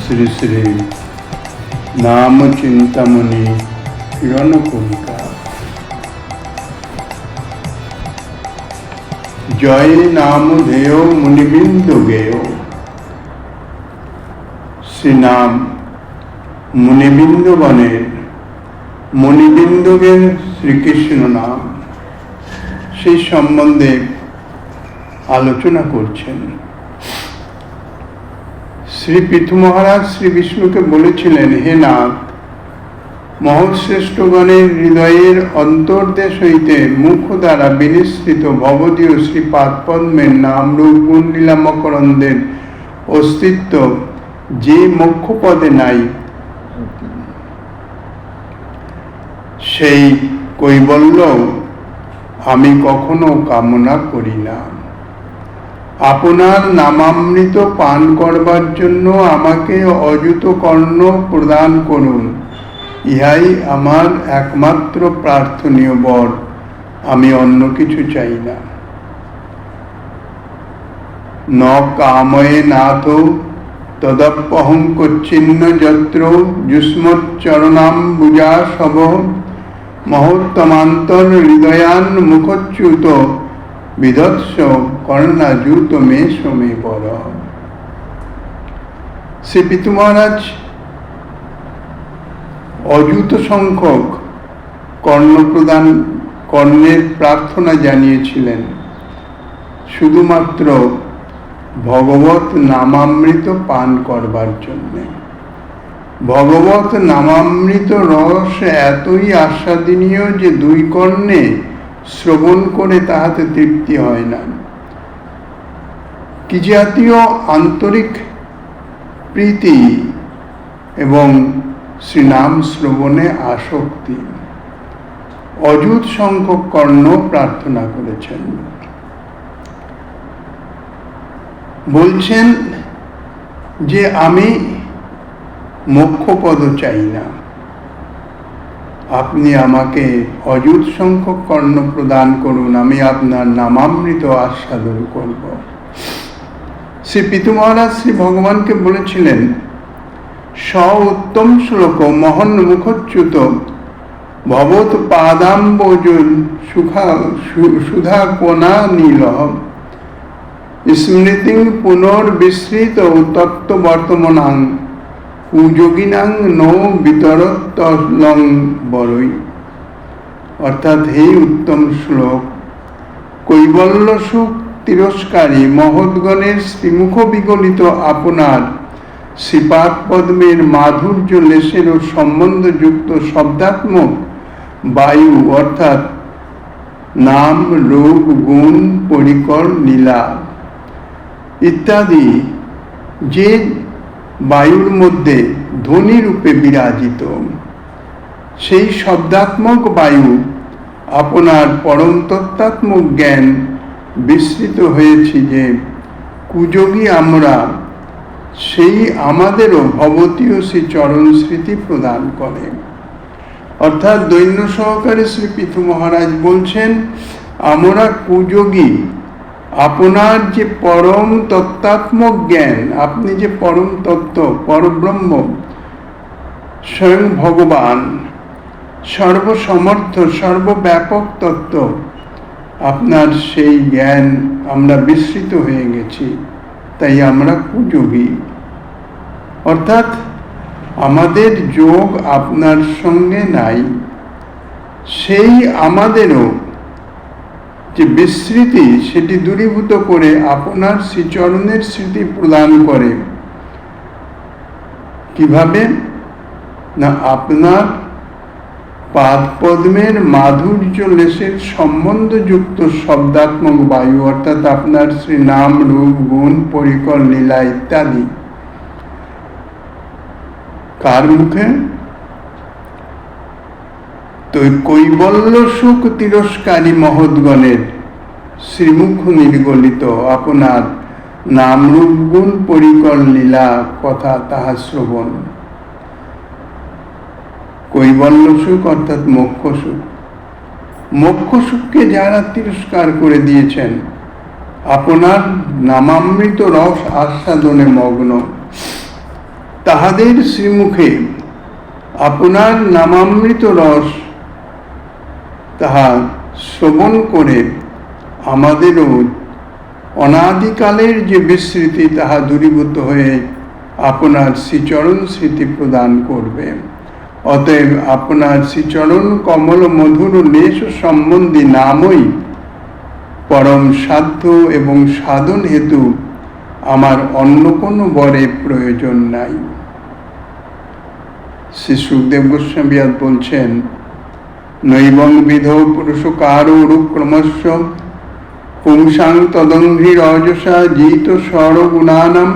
শ্রী শ্রী নাম চিন্তামণি কিরণকুলিকা। জয় নাম ধেয় মুনিবিন্দু গেয়। শ্রীনাম মুনিবিন্দুগণের মুনিবিন্দুগের শ্রীকৃষ্ণ নাম, সেই সম্বন্ধে আলোচনা করছেন। শ্রী পৃথু মহারাজ শ্রী বিষ্ণুকে বলেছিলেন, হে নাথ, মহৎশ্রেষ্ঠগণের হৃদয়ের অন্তর্দেশ হইতে মুখ দ্বারা বিনিসৃত ভবদীয় শ্রীপাদ পদ্মের নাম রূপ গুণ লীলা মকরন্দের অস্তিত্ব যে মোক্ষ পদে নাই, সেই কৈবল্য আমি কখনো কামনা করি না। আপনার নামামৃত পান করবার জন্য আমাকে অযুত কর্ণ প্রদান করুন, ইহাই আমার একমাত্র প্রার্থনীয় বর, আমি অন্য কিছু চাই না। ন কাময়ে নাথ তদপ্যহং কচ্ছিন্ন যত্র যুষ্মচ্চরণাম্বুজা সব মহোত্তমান্তর হৃদয়ান মুখচ্যুত বিদৎস কর্ণাযুত মে সমে বর। শ্রী পৃথু মহারাজ অযুত সংখ্যক কর্ণের প্রার্থনা জানিয়েছিলেন, শুধুমাত্র ভগবত নামামৃত পান করবার জন্যে। ভগবত নামামৃত রস এতই আস্বাদনীয় যে দুই কর্ণে শ্রবণ করে তাহাতে তৃপ্তি হয় না। কি জাতীয় আন্তরিক প্রীতি এবং শ্রীনাম শ্রবণে আসক্তি! অযুত সংখ্যক কর্ণ প্রার্থনা করেছেন। বলছেন যে আমি মোক্ষপদ চাই না, আপনি আমাকে অযুত সংখ্যক কর্ণ প্রদান করুন, আমি আপনার নামামৃত আস্বাদন করব। শ্রী পৃথু মহারাজ শ্রী ভগবানকে বলেছিলেন, স উত্তম শ্লোক মহন মুখচ্যুত ভবত পাদাম্বুজুল সুধা কোনা নীল স্মৃতিং পুনর্বিস্মৃত তত্ত্ব বর্তমানাং কুযোগিনাং নৌ বিতরত্তলং বরই। অর্থাৎ, হে উত্তম শ্লোক, কৈবল্য সুখ তিরস্কারী মহৎগণের শ্রীমুখ বিগলিত আপনার শ্রীপাদ পদ্মের মাধুর্য লেশের সম্বন্ধযুক্ত শব্দাত্মক বায়ু, অর্থাৎ নাম রূপ গুণ পরিকর লীলা ইত্যাদি যে বায়ুর মধ্যে ধ্বনি রূপে বিরাজিত, সেই শব্দাত্মক বায়ু আপনার পরম তত্ত্বাত্মক জ্ঞান বিস্তৃত হয়েছি যে কুযোগী আমরা, সেই আমাদেরও ভবতীয় শ্রী চরণ স্মৃতি প্রদান করে। অর্থাৎ দৈন্য সহকারে শ্রী পৃথু মহারাজ বলছেন, আমরা কুযোগী, আপনার যে পরম তত্ত্বাত্মক জ্ঞান, আপনি যে পরম তত্ত্ব পরব্রহ্ম স্বয়ং ভগবান, সর্বসমর্থ সর্বব্যাপক তত্ত্ব, আপনার সেই জ্ঞান আমরা বিস্মৃত হয়ে গেছি, তাই আমরা কুযোগী। অর্থাৎ আমাদের যোগ আপনার সঙ্গে নাই, সেই আমাদেরও যে বিস্মৃতি সেটি দূরীভূত করে আপনার শ্রীচরণের স্মৃতি প্রদান করে। কিভাবে না, আপনার পাদ পদ্মের মাধুর্য লেশের সম্বন্ধযুক্ত শব্দাত্মক বায়ু, অর্থাৎ আপনার শ্রী নাম রূপ গুণ পরিকর লীলা ইত্যাদি। কার মুখে? তো কৈবল্য সুখ তিরস্কারী মহৎগণের শ্রীমুখ নির্গলিত আপনার নাম রূপ গুণ পরিকর লীলা কথা তাহা শ্রবণ। কৈবল্য সুখ অর্থাৎ মোক্ষ সুখ। মোক্ষ সুখকে যারা তিরস্কার করে দিয়েছেন, আপনার নামামৃত রস আস্বাদনে মগ্ন, তাহাদের শ্রীমুখে আপনার নামামৃত রস তাহা শ্রবণ করে আমাদেরও অনাদিকালের যে বিস্মৃতি তাহা দূরীভূত হয়ে আপনার শ্রীচরণ স্মৃতি প্রদান করবে। অতএব আপনার শ্রীচরণ কমল মধুর লেশ সম্বন্ধী নামই পরম সাধ্য এবং সাধন হেতু আমার অন্য কোনো বরে প্রয়োজন নাই। শ্রী সুখদেব গোস্বামী বলছেন, নৈবং বিধ পুরুষকারো রুক্রমস্য পুংসাং তদংঘ্রি রজসা জিত স্বরগুণানাম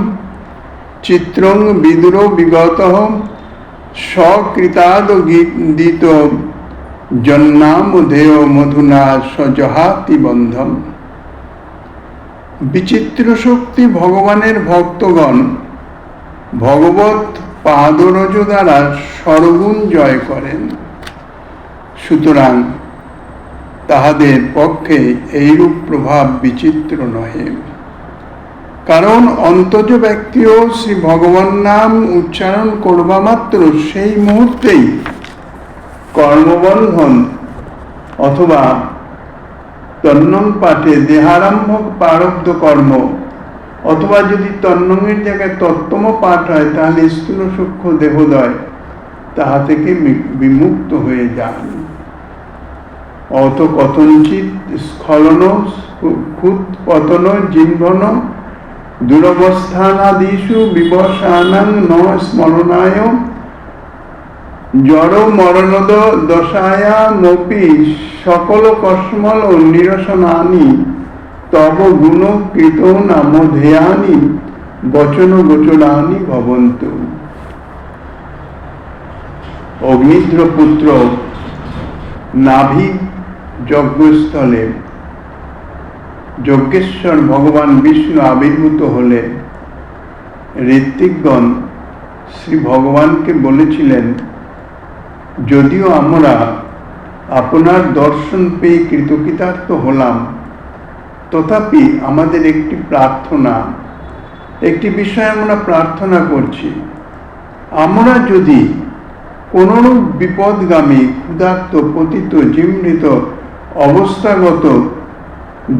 চিত্রং বিদুর বিগত সকৃতাদ গীত জন্নামধেয় মধুনা সজহাতি বন্ধম। বিচিত্র শক্তি ভগবানের ভক্তগণ ভগবত পাদরজ দ্বারা সর্বগুণ জয় করেন। সুতরাং তাহাদের পক্ষে এইরূপ প্রভাব বিচিত্র নহে। কারণ অন্তজ ব্যক্তিও শ্রী ভগবান নাম উচ্চারণ করবা মাত্র সেই মুহূর্তেই কর্মবন্ধন অথবা তন্নং পাঠে দেহারম্ভ প্রারব্ধ কর্ম, অথবা যদি তন্নঙের জায়গায় তত্তম পাঠ হয় তাহলে স্থূল সূক্ষ্ম দেহদয় তাহা থেকে বিমুক্ত হয়ে যান। অত কথঞ্চিত স্খলন ক্ষুৎপতন জিহ্বন দুরবস্থানাদিষু বিবসানাং ন স্মরণায় জড় মরণদ দশায়ামপি সকল কস্মল নিরসনানি তব গুণ কৃত নাম ধেয়ানি বচন গোচরানি ভবন্তু। অগ্নিদ্র পুত্র নাভি যজ্ঞস্থলে যজ্ঞেশ্বর ভগবান বিষ্ণু আবির্ভূত হলে ঋত্বিকগণ শ্রী ভগবানকে বলেছিলেন, যদিও আমরা আপনার দর্শন পেয়ে কৃতকৃতার্থ হলাম, তথাপি আমাদের একটি প্রার্থনা, একটি বিষয় আমরা প্রার্থনা করছি। আমরা যদি কোনরূপ বিপদগামী ক্ষুধার্ত পতিত জিমৃত অবস্থাগত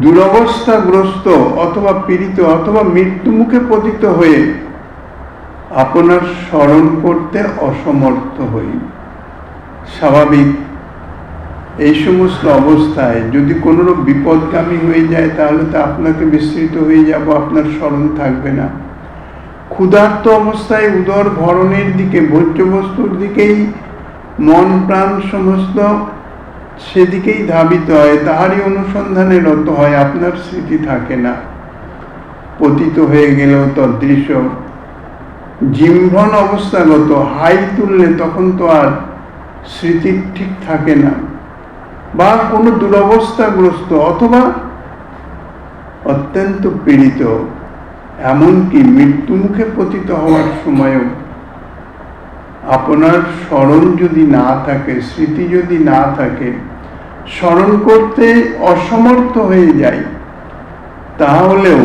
দুরবস্থাগ্রস্ত অথবা পীড়িত অথবা মৃত্যুমুখে পতিত হয়ে আপনার স্মরণ করতে অসমর্থ হই, স্বাভাবিক এই সমস্ত অবস্থায় যদি কোনরূপ বিপদগামী হয়ে যায় তাহলে তো আপনাকে বিস্মৃত হয়ে যাব, আপনার স্মরণ থাকবে না। ক্ষুধার্ত অবস্থায় উদর ভরণের দিকে, ভোজ্য বস্তুর দিকেই মন প্রাণ সমস্ত সেদিকেই ধাবিত হয়, তাহারই অনুসন্ধানে রত হয়, আপনার স্মৃতি থাকে না। পতিত হয়ে গেলেও তদৃশ। জিহ্বন অবস্থাগত, হাই তুললে তখন তো আর স্মৃতি ঠিক থাকে না, বা কোনো দুরবস্থাগ্রস্ত অথবা অত্যন্ত পীড়িত, এমনকি মৃত্যুমুখে পতিত হওয়ার সময়ও আপনার স্মরণ যদি না থাকে, স্মৃতি যদি না থাকে, স্মরণ করতে অসমর্থ হয়ে যায়, তাহলেও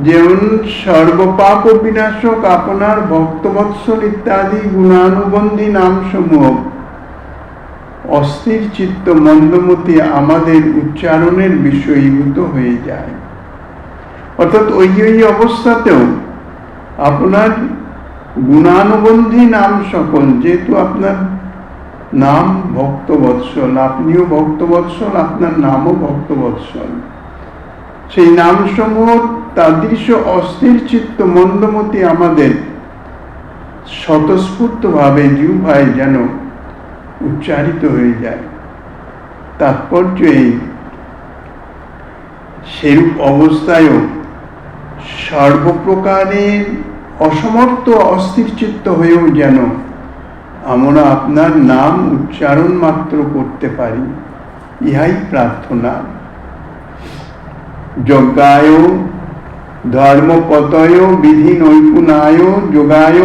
যেমন সর্বপাপ বিনাশক আপনার ভক্তবৎসল ইত্যাদি গুণানুবন্ধী নামসমূহ অস্থির চিত্ত মন্দমতি আমাদের উচ্চারণের বিষয়ীভূত হয়ে যায়। অর্থাৎ ওই অবস্থাতেও আপনার গুণানুবন্ধী নাম সকল, যেহেতু আপনার নাম ভক্তবৎসল, আপনিও ভক্তবৎসল, আপনার নামও ভক্তবৎসল, সেই নামসমূহ তাদৃশ অস্থির চিত্ত মন্দমতি আমাদের স্বতঃস্ফূর্ত ভাবে জিহ্বায় যেন উচ্চারিত হয়ে যায়। তাৎপর্য এই, সেরূপ অবস্থায়ও সর্বপ্রকারে অসমর্থ অস্থির চিত্ত হয়েও যেন আমরা আপনার নাম উচ্চারণ মাত্র করতে পারি, ইহাই প্রার্থনা। যজ্ঞায় ধর্মপতয় বিধি নৈপুণায় যোগায়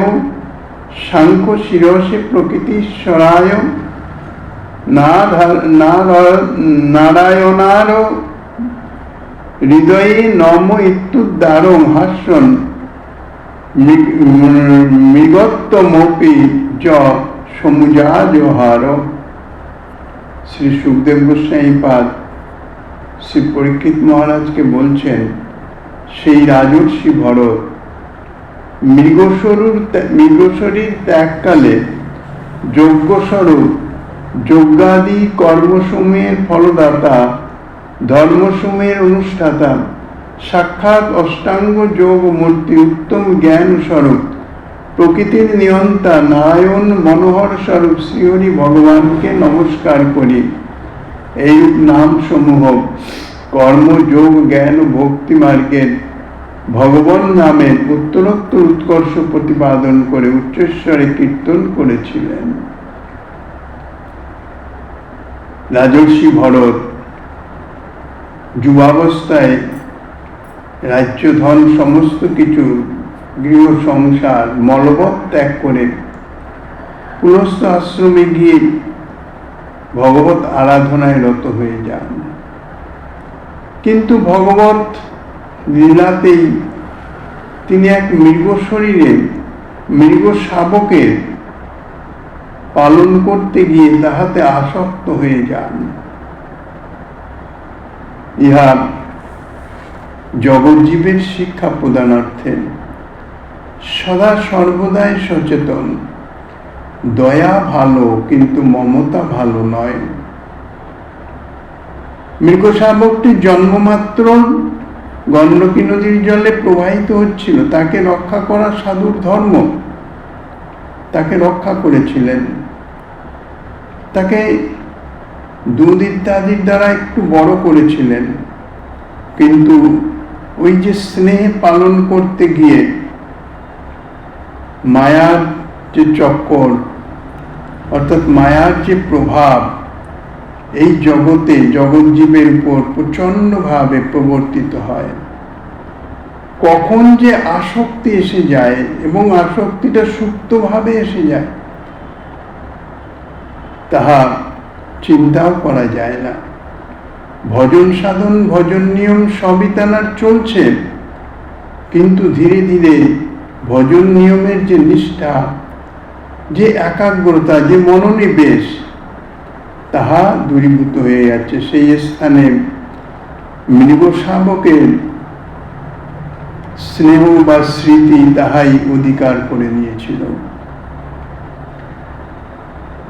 সাংখ্য শিরসে প্রকৃতিশ্বরায় নারায়ণার হৃদয়ে নম ইত্যুদ্দারং হাস্যন মৃগত্বমপি চ সমুজাজহার। শ্রী সুখদেব গোস্বামীপাদ শ্রী পরীক্ষিত মহারাজকে বলছেন, সেই রাজর্ষি ভরত মৃগশরীর ত্যাগকালে যজ্ঞস্বরূপ যজ্ঞাদি কর্মসমূহের ফলদাতা, ধর্মসমূহের অনুষ্ঠাতা, সাক্ষাৎ অষ্টাঙ্গ যোগ মূর্তি, উত্তম জ্ঞান স্বরূপ, প্রকৃতির নিয়ন্তা নারায়ণ মনোহর স্বরূপ শ্রীহরি ভগবানকে নমস্কার করি। এই নাম সমূহ কর্ম, যোগ, জ্ঞান ও ভক্তি মার্গের ভগবান নামের উত্তরোত্তর উৎকর্ষ প্রতিপাদন করে উচ্চস্বরে কীর্তন করেছিলেন। রাজর্ষি ভরত যুবাবস্থায় রাজ্য ধন সমস্ত কিছু, গৃহ সংসার মলবৎ ত্যাগ করে পুরস্থ আশ্রমে গিয়ে ভগবত আরাধনায় রত হয়ে যান। কিন্তু ভগবত লীলাতেই তিনি এক মৃগ শরীরে মৃগ শাবকের পালন করতে গিয়ে তাহাতে আসক্ত হয়ে যান। ইহা জগজ্জীবের শিক্ষা প্রদানার্থে সদা সর্বদাই সচেতন। দয়া ভালো, কিন্তু মমতা ভালো নয়। মৃগ শাবকটি জন্মমাত্র গণ্ডকী নদীর জলে প্রবাহিত হচ্ছিল, তাকে রক্ষা করা সাধুর ধর্ম। তাকে রক্ষা করেছিলেন, তাকে দুধ ইত্যাদির দ্বারা একটু বড় করেছিলেন। কিন্তু ওই যে স্নেহ পালন করতে গিয়ে মায়ার যে চক্কর, অর্থাৎ মায়ার যে প্রভাব এই জগতে জগজ্জীবের উপর প্রচন্ডভাবে প্রবর্তিত হয়, কখন যে আসক্তি এসে যায় এবং আসক্তিটা সুপ্তভাবে এসে যায় তাহা চিন্তাও করা যায় না। ভজন সাধন, ভজন নিয়ম সবই তার চলছে, কিন্তু ধীরে ধীরে ভজন নিয়মের যে নিষ্ঠা, যে একাগ্রতা, যে মনোনিবেশ, তাহা দূরীভূত হয়ে যাচ্ছে। সেই স্থানে মৃগ শাবকের স্নেহ বা স্মৃতি তাহাই অধিকার করে নিয়েছিল।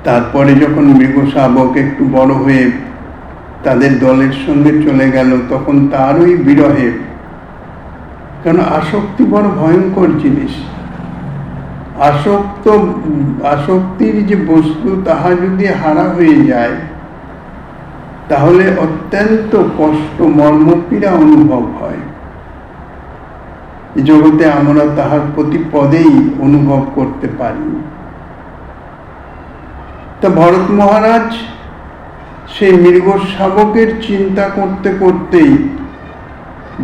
তারপরে যখন মৃগ শাবক একটু বড় হয়ে তাদের দলের সঙ্গে চলে গেল, তখন তারই বিরহে, কারণ আসক্তি বড় ভয়ঙ্কর জিনিস। আসক্তির যে বস্তু তাহা যদি হারা হয়ে যায় তাহলে অত্যন্ত কষ্ট, মর্মপীড়া অনুভব হয়। এই জগতে আমরা তাহার প্রতি পদেই অনুভব করতে পারি। তা ভরত মহারাজ সেই মৃগ শাবকের চিন্তা করতে করতেই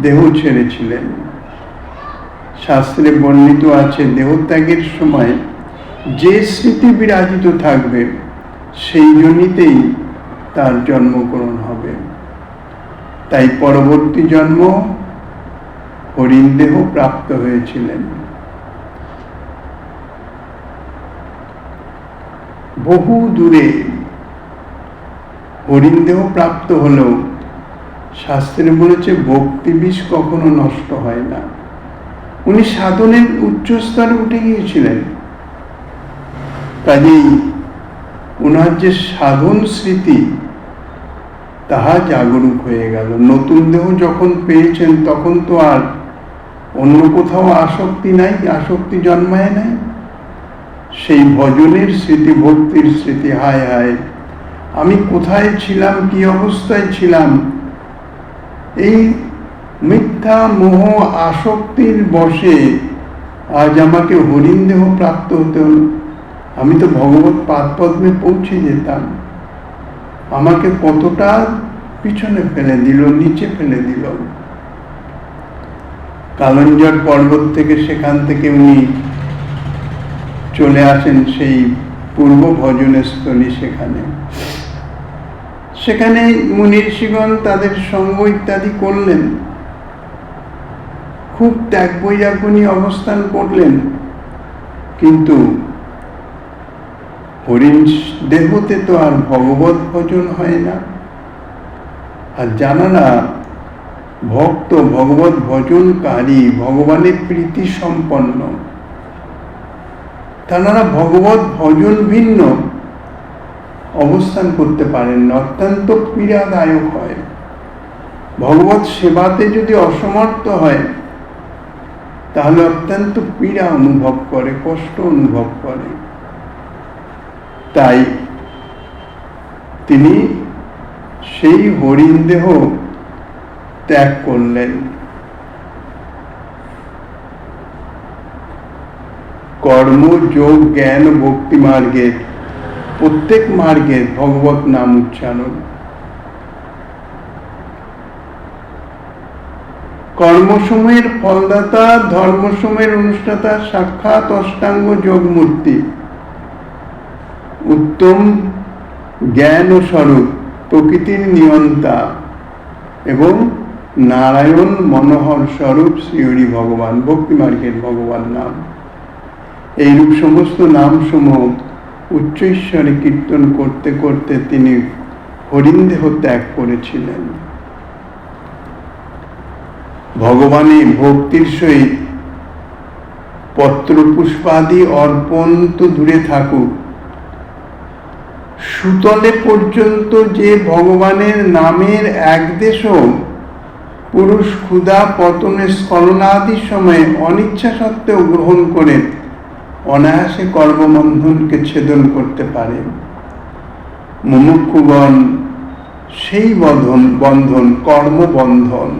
দেহ ছেড়েছিলেন। শাস্ত্রে বর্ণিত আছে, দেহত্যাগের সময় যে স্মৃতি বিরাজিত থাকবে সেই জন্যতেই তার জন্মগ্রহণ হবে। তাই পরবর্তী জন্ম হরিণ দেহ প্রাপ্ত হয়েছিলেন। বহু দূরে হরিণ দেহ প্রাপ্ত হলেও শাস্ত্রে বলেছে ভক্তি বিষ কখনো নষ্ট হয় না। উনি সাধনের উচ্চ স্তরে উঠে গিয়েছিলেন, কাজেই ওনার যে সাধন স্মৃতি তাহা জাগরুক হয়ে গেল। নতুন দেহ যখন পেয়েছেন তখন তো আর অন্য কোথাও আসক্তি নাই, আসক্তি জন্মায় নাই। সেই ভজনের স্মৃতি, ভক্তির স্মৃতি, হায় হায় আমি কোথায় ছিলাম, কি অবস্থায় ছিলাম, এই মিথ্যা মোহ আসক্তির বশে আজ আমাকে হরিণ দেহ প্রাপ্ত হতে হল। আমি তো ভগবত পাদপদ্মে পৌঁছে যেতাম, আমাকে কতটা পিছনে ফেলে দিল, নিচে ফেলে দিল। কালঞ্জর পর্বত থেকে, সেখান থেকে উনি চলে আসেন সেই পূর্ব ভজনের স্থলী। সেখানে মুনি ঋষিগণ তাদের সঙ্গ ইত্যাদি করলেন। খুব ত্যাগ বৈরাগ্য নিয়ে অবস্থান করলেন, কিন্তু হরিণ দেহতে তো আর ভগবত ভজন হয় না। আর যারা ভক্ত, ভগবত ভজনকারী, ভগবানের প্রীতি সম্পন্ন, তারা ভগবত ভজন ভিন্ন অবস্থান করতে পারেন না, অত্যন্ত পীড়াদায়ক হয়। ভগবত সেবাতে যদি অসমর্থ হয় তাহলে অত্যন্ত পীড়া অনুভব করে, কষ্ট অনুভব করে। তাই তিনি সেই হরিণ দেহ ত্যাগ করলেন। কর্ম, যোগ, জ্ঞান, ভক্তি মার্গের প্রত্যেক মার্গের ভগবত নাম উচ্চারণ। কর্মসমূহের ফলদাতা, ধর্মসমূহের অনুষ্ঠাতা, সাক্ষাৎ অষ্টাঙ্গ যোগমূর্তি, উত্তম জ্ঞান ও স্বরূপ, প্রকৃতির নিয়ন্তা এবং নারায়ণ মনোহর স্বরূপ শ্রীহরি ভগবান, ভক্তি মার্গের ভগবান নাম। এইরূপ সমস্ত নাম সমূহ উচ্চ ঈশ্বরে কীর্তন করতে করতে তিনি হরিণ দেহ ত্যাগ করেছিলেন। ভগবানের ভক্তির সহিত পত্র পুষ্পাদি অর্পণ তো দূরে থাকুক, সুতলে পর্যন্ত যে ভগবানের নামের এক দেশও পুরুষ ক্ষুধা, পতনে, স্খলনাদির সময় অনিচ্ছা সত্ত্বেও গ্রহণ করে অনায়াসে কর্মবন্ধনকে ছেদন করতে পারে। মুমুক্ষুগণ সেই বন্ধন কর্মবন্ধন,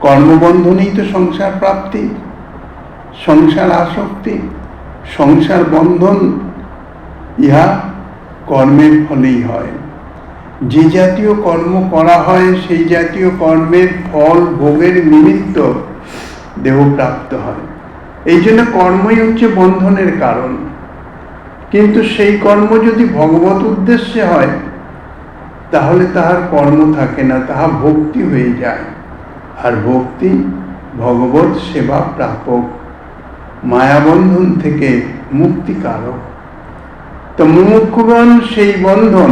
কর্মবন্ধনেই তো সংসার প্রাপ্তি, সংসার আসক্তি, সংসার বন্ধন, ইহা কর্মের ফলেই হয়। যে জাতীয় কর্ম করা হয় সেই জাতীয় কর্মের ফল ভোগের নিমিত্ত দেহ প্রাপ্ত হয়। এই জন্য কর্মই হচ্ছে বন্ধনের কারণ। কিন্তু সেই কর্ম যদি ভগবত উদ্দেশ্যে হয় তাহলে তাহার কর্ম থাকে না, তাহা ভক্তি হয়ে যায়। আর ভক্তি ভগবত সেবা প্রাপক, মায়াবন্ধন থেকে মুক্তিকারক। তো মুমুক্ষুগণ সেই বন্ধন,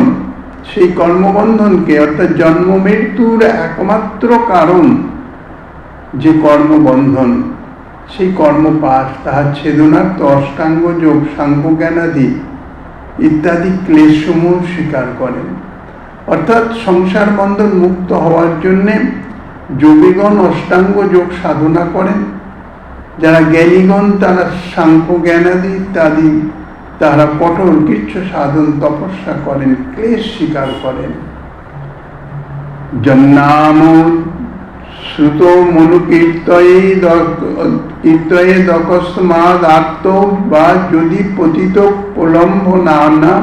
সেই কর্মবন্ধনকে, অর্থাৎ জন্ম মৃত্যুর একমাত্র কারণ যে কর্মবন্ধন, সেই কর্মপাশ, তাহার ছেদনার্থ অষ্টাঙ্গ যোগ, সাংখ্য জ্ঞানাদি ইত্যাদি ক্লেশসমূহ স্বীকার করেন। অর্থাৎ সংসার বন্ধন মুক্ত হওয়ার জন্যে যোগীগণ অষ্টাঙ্গ যোগ সাধনা করেন, যারা জ্ঞানীগণ তারা সাংখ্য জ্ঞানাদি ইত্যাদি তারা কঠোর কৃচ্ছ সাধন তপস্যা করেন, ক্লেশ স্বীকার করেন। জন্নাম শ্রুত মনু কীর্তয়ে দকস্মাদ আত্ম বা যদি পতিত প্রলম্ব নানা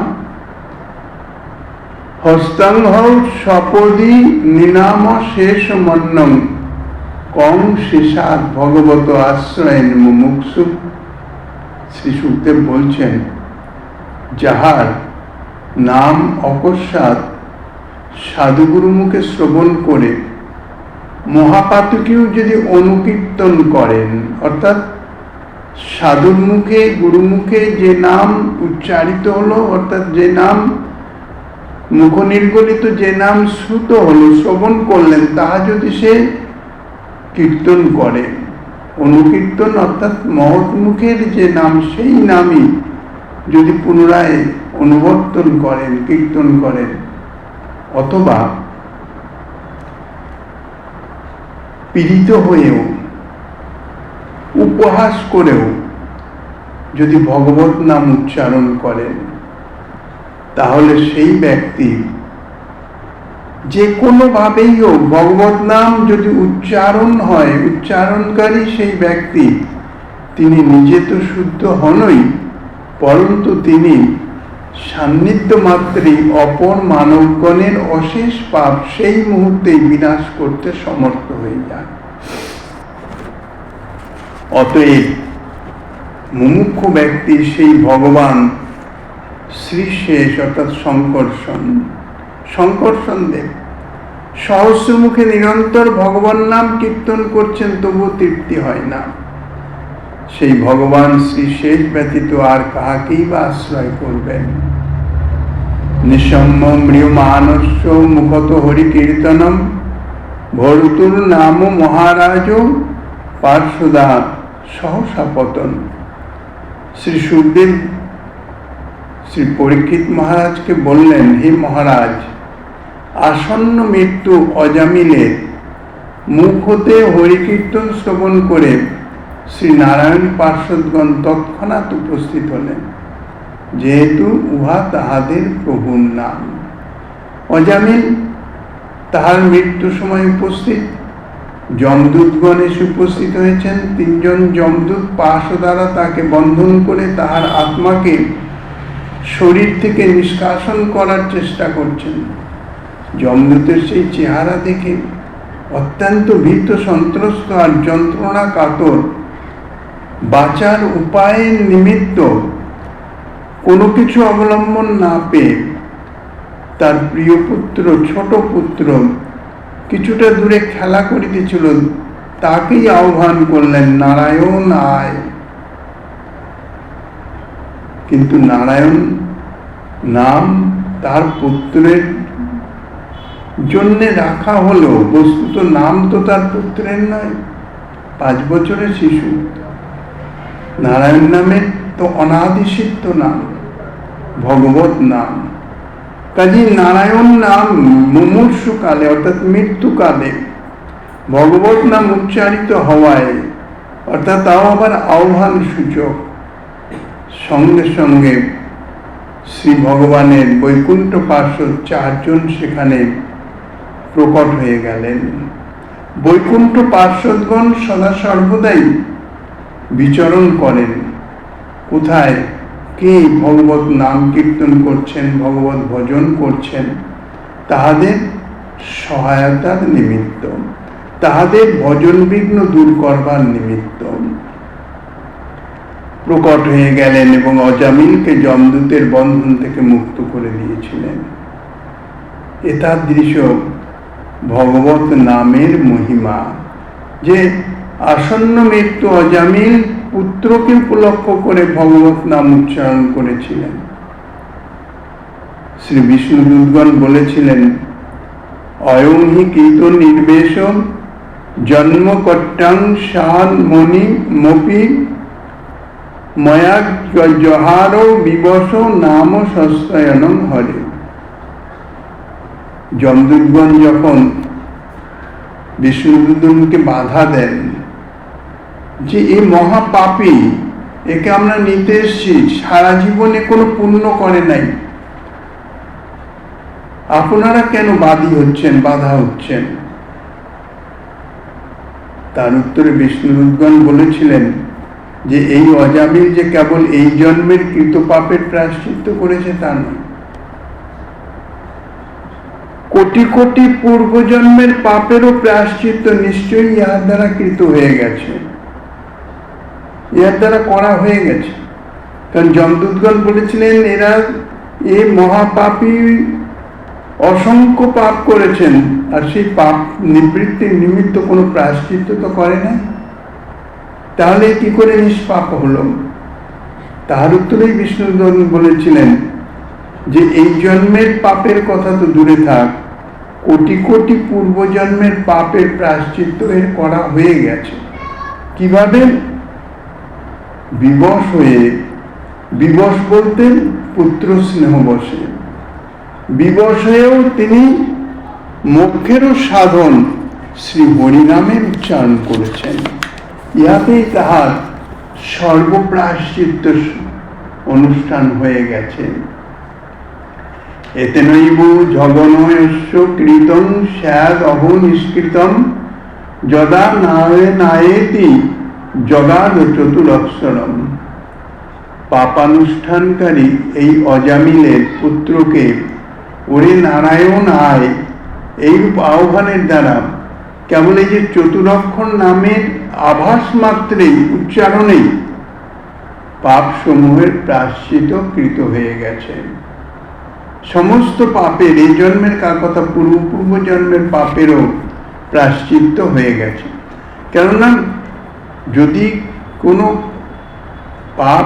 হস্তাঙ্গ সপদি নিনাম শেষ মন্নম কং শেষাদ ভগবত আশ্রয়েন মুমুক্ষু। শ্রী সুখদেব বলছেন, যাহার নাম অকস্মাৎ সাধুগুরু মুখে শ্রবণ করে মহাপাতকেও যদি অনুকীর্তন করেন, অর্থাৎ সাধুর মুখে, গুরুমুখে যে নাম উচ্চারিত হলো, অর্থাৎ যে নাম মুখ নির্গলিত, যে নাম শ্রুত হলো, শ্রবণ করলেন, তাহা যদি সে কীর্তন করে, অনুকীর্তন অর্থাৎ মহৎ মুখের যে নাম, সেই নামই যদি পুনরায় অনুবর্তন করেন, কীর্তন করেন, অথবা পীড়িত হয়েও, উপহাস করেও যদি ভগবত নাম উচ্চারণ করেন, তাহলে সেই ব্যক্তি যে কোনোভাবেই হোক, ভগবত নাম যদি উচ্চারণ হয়, উচ্চারণকারী সেই ব্যক্তি, তিনি নিজে তো শুদ্ধ হনই, পরন্তু তিনি সান্নিধ্য মাত্রেই অপর মানবগণের অশেষ পাপ সেই মুহূর্তেই বিনাশ করতে সমর্থ হয়ে যান। অতএব মুমুক্ষু ব্যক্তি সেই ভগবান শ্রীশেষ অর্থাৎ শঙ্কর্ষণ দেব, সহস্র মুখে নিরন্তর ভগবান নাম কীর্তন করছেন, তবুও তৃপ্তি হয় না। সেই ভগবান শ্রী শেষ ব্যতীত আর কাহাকেই বা আশ্রয় করবেন? নিঃসম্য ম্রিয়মানস্য মুখত হরি কীর্তনম ভরতুর নাম মহারাজ পার্শ্বদা সহসা পতন। শ্রী সুখদেব শ্রী পরীক্ষিত মহারাজকে বললেন, হে মহারাজ, আসন্ন মৃত্যু অজামিলের মুখ হতে হরিকীর্তন শ্রবণ করে শ্রী নারায়ণ পার্শ্বদগণ তৎক্ষণাৎ উপস্থিত হলেন, যেহেতু উহা তাহাদের প্রভুর নাম। অজামিল তাহার মৃত্যু সময় উপস্থিত। যমদূতগণ এসে উপস্থিত হয়েছেন। 3 জন যমদূত পাশ দ্বারা তাকে বন্ধন করে তাহার আত্মাকে শরীর থেকে নিষ্কাশন করার চেষ্টা করছেন। যমদূতের সেই চেহারা দেখে অত্যন্ত ভীত, সন্ত্রস্ত আর যন্ত্রণা কাতর, বাঁচার উপায়ের নিমিত্ত কোনো কিছু অবলম্বন না পেয়ে তার প্রিয় পুত্র, ছোট পুত্র কিছুটা দূরে খেলা করিতেছিল, তাকেই আহ্বান করলেন, নারায়ণ আয়। কিন্তু নারায়ণ নাম তার পুত্রের জন্যে রাখা হলো, বস্তুত নাম তো তার পুত্রের নয়, 5 বছরের শিশু। নারায়ণ নামের তো অনাদিসিদ্ধ নাম, ভগবত নাম। কাজী নারায়ণ নাম মুমূর্ষুকালে অর্থাৎ মৃত্যুকালে ভগবত নাম উচ্চারিত হওয়ায়, অর্থাৎ তাও আবার আহ্বান সূচক, সঙ্গে সঙ্গে শ্রী ভগবানের বৈকুণ্ঠ পার্শ্বদ 4 জন সেখানে প্রকট হয়ে গেলেন। বৈকুণ্ঠ পার্শ্বদগণ সদা সর্বদাই বিচরণ করেন। কোথায় কে ভগবত নাম কীর্তন করছেন, ভগবত ভজন করছেন, তাহাদের সহায়তার নিমিত্ত, তাহাদের ভজন বিঘ্ন দূর করবার নিমিত্ত প্রকট হয়ে গেলেন এবং অজামিলকে যমদূতের বন্ধন থেকে মুক্ত করে দিয়েছিলেন। এতাদৃশ ভগবত নামের মহিমা, যে আসন্ন মৃত্যু অজামিল পুত্রকে উপলক্ষ করে ভগবত নাম উচ্চারণ করেছিলেন। শ্রী বিষ্ণুদূতগণ বলেছিলেন, অয়ং হি কীত নির্বেশ জন্ম কট্টাং শান মণি মপি ময়া জহার বিবশ নাম সস্তায়নং হরে। যমদূতগণ যখন বিষ্ণুদূতকে বাধা দেন যে এই মহাপাপী, একে আমরা নিতে এসেছি, সারা জীবনে কোনো পুণ্য করে নাই, আপনারা কেন বাদী হচ্ছেন, বাধা হচ্ছেন? তার উত্তরে বিষ্ণুদূতগণ বলেছিলেন যে এই অজামিল যে কেবল এই জন্মের কৃত পাপের প্রায়শ্চিত্ত করেছে তা নয়, কোটি কোটি পূর্বজন্মের পাপেরও প্রায়শ্চিত্ত নিশ্চয়ই ইহার দ্বারা কৃত হয়ে গেছে, ইহার দ্বারা করা হয়ে গেছে। কারণ যমদূতগণ বলেছিলেন এরা এই মহাপাপী অসংখ্য পাপ করেছেন, আর সেই পাপ নিবৃত্তির নিমিত্ত কোনো প্রায়শ্চিত্ত তো করে নাই, তাহলে কি করে নিষ্পাপ হলো? তাহার উত্তরেই বিষ্ণুদূত বলেছিলেন যে এই জন্মের পাপের কথা তো দূরে থাক, কোটি কোটি পূর্বজন্মের পাপের প্রায়শ্চিত্ত এর করা হয়ে গেছে। কিভাবে? বিবশ হয়ে, বিবশ বলতে পুত্র স্নেহ বসে, বিবশ হয়েও তিনি মোক্ষেরও সাধন শ্রী হরিনামের উচ্চারণ করেছেন। ইহাতেই তাহার সর্বপ্রায়শ্চিত্ত অনুষ্ঠান হয়ে গেছে। এতেনৈব জগনয়স্য কৃতং স্যাদ অহ নিষ্কৃতম যদা নায়েতি জগাদ চতুরক্ষরম। পাপানুষ্ঠানকারী এই অজামিলের পুত্রকে ওরে নারায়ণ আয় এইরূপ আহ্বানের দ্বারা কেবল এই যে চতুরক্ষর নামের আভাস মাত্রেই, উচ্চারণেই পাপ সমূহের প্রায়শ্চিত্ত কৃত হয়ে গেছে। সমস্ত পাপের, এই জন্মের কথা, পূর্ব জন্মের পাপেরও প্রায়শ্চিত্ত হয়ে গেছে। কেননা যদি কোনো পাপ,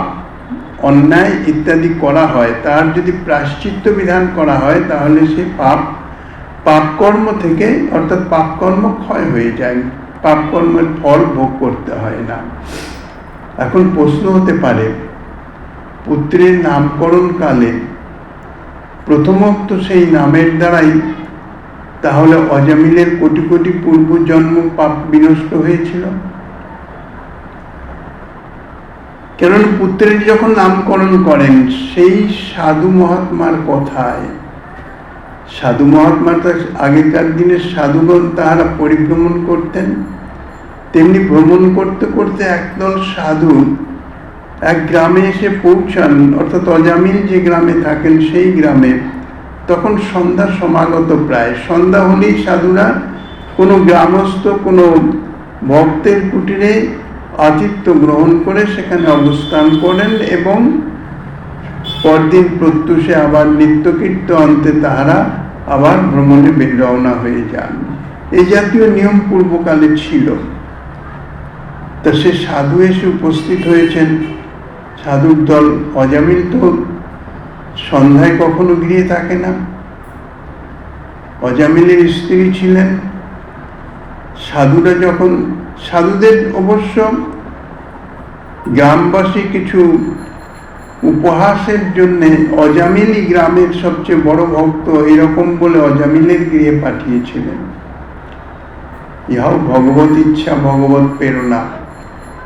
অন্যায় ইত্যাদি করা হয়, তার যদি প্রায়শ্চিত্ত বিধান করা হয়, তাহলে সে পাপকর্ম থেকে, অর্থাৎ পাপকর্ম ক্ষয় হয়ে যায়, পাপকর্মের ফল ভোগ করতে হয় না। এখন প্রশ্ন হতে পারে, পুত্রের নামকরণ কালে প্রথমত সেই নামের দ্বারাই তাহলে অজামিলের কোটি কোটি পূর্ব জন্ম পাপ বিনষ্ট হয়েছিল? কেননা পুত্রের যখন নামকরণ করেন, সেই সাধু মহাত্মার কথায়, সাধু মহাত্মা তো আগেকার দিনের সাধুগণ তাহারা পরিভ্রমণ করতেন, তেমনি ভ্রমণ করতে করতে একদল সাধু এক গ্রামে এসে পৌঁছান, অর্থাৎ অজামিল যে গ্রামে থাকেন সেই গ্রামে। তখন সন্ধ্যা সমাগত, প্রায় সন্ধ্যা হলেই সাধুরা কোনো গ্রামস্থ কোনো ভক্তের কুটিরে আতিথ্য গ্রহণ করে সেখানে অবস্থান করেন এবং পরদিন প্রত্যুষে আবার নিত্য কীর্তন্তে তাহারা আবার ভ্রমণে রওনা হয়ে যান। এই জাতীয় নিয়ম পূর্বকালে ছিল। তা সে সাধু এসে উপস্থিত হয়েছেন, সাধুর দল। অজামিল তো সন্ধ্যায় কখনো গৃহে থাকে না, অজামিলের স্ত্রী ছিলেন। সাধুরা যখন, সাধুদের অবশ্য গ্রামবাসী কিছু উপহাসের জন্য অজামিলই গ্রামের সবচেয়ে বড় ভক্ত এরকম বলে অজামিলের গৃহে পাঠিয়েছিলেন। ইহাও ভগবত ইচ্ছা, ভগবত প্রেরণা।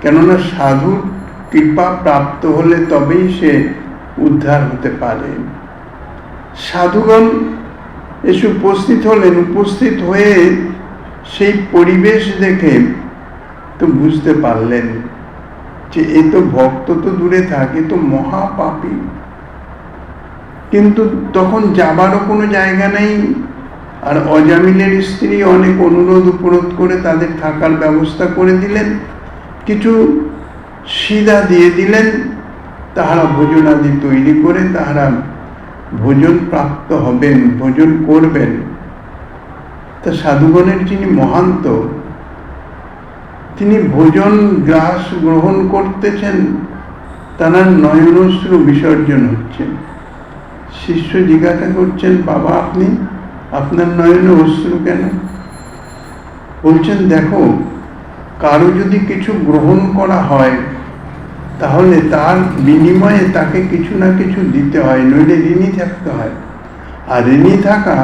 কেননা সাধুর কৃপা প্রাপ্ত হলে তবেই সে উদ্ধার হতে পারে। সাধুগণ এসে উপস্থিত হলেন। উপস্থিত হয়ে সেই পরিবেশ দেখে তো বুঝতে পারলেন যে এ তো ভক্ত তো দূরে থাকে, তো মহাপাপী। কিন্তু তখন যাবারও কোনো জায়গা নেই। আর অজামিলের স্ত্রী অনেক অনুরোধ উপরোধ করে তাদের থাকার ব্যবস্থা করে দিলেন, কিছু সিদা দিয়ে দিলেন, তাহারা ভোজনাদি তৈরি করে তাহারা ভোজন প্রাপ্ত হবেন, ভোজন করবেন। তা সাধুগণের যিনি মহান্ত, তিনি ভোজন গ্রাস গ্রহণ করতেছেন, তাঁর নয়নশ্রু বিসর্জন হচ্ছে। শিষ্য জিজ্ঞাসা করছেন, বাবা আপনি, আপনার নয়নে অশ্রু কেন? বলছেন, দেখো, কারো যদি কিছু গ্রহণ করা হয় তাহলে তার বিনিময়ে তাকে কিছু না কিছু দিতে হয়, নইলে ঋণী থাকতে হয়। আর ঋণী থাকা,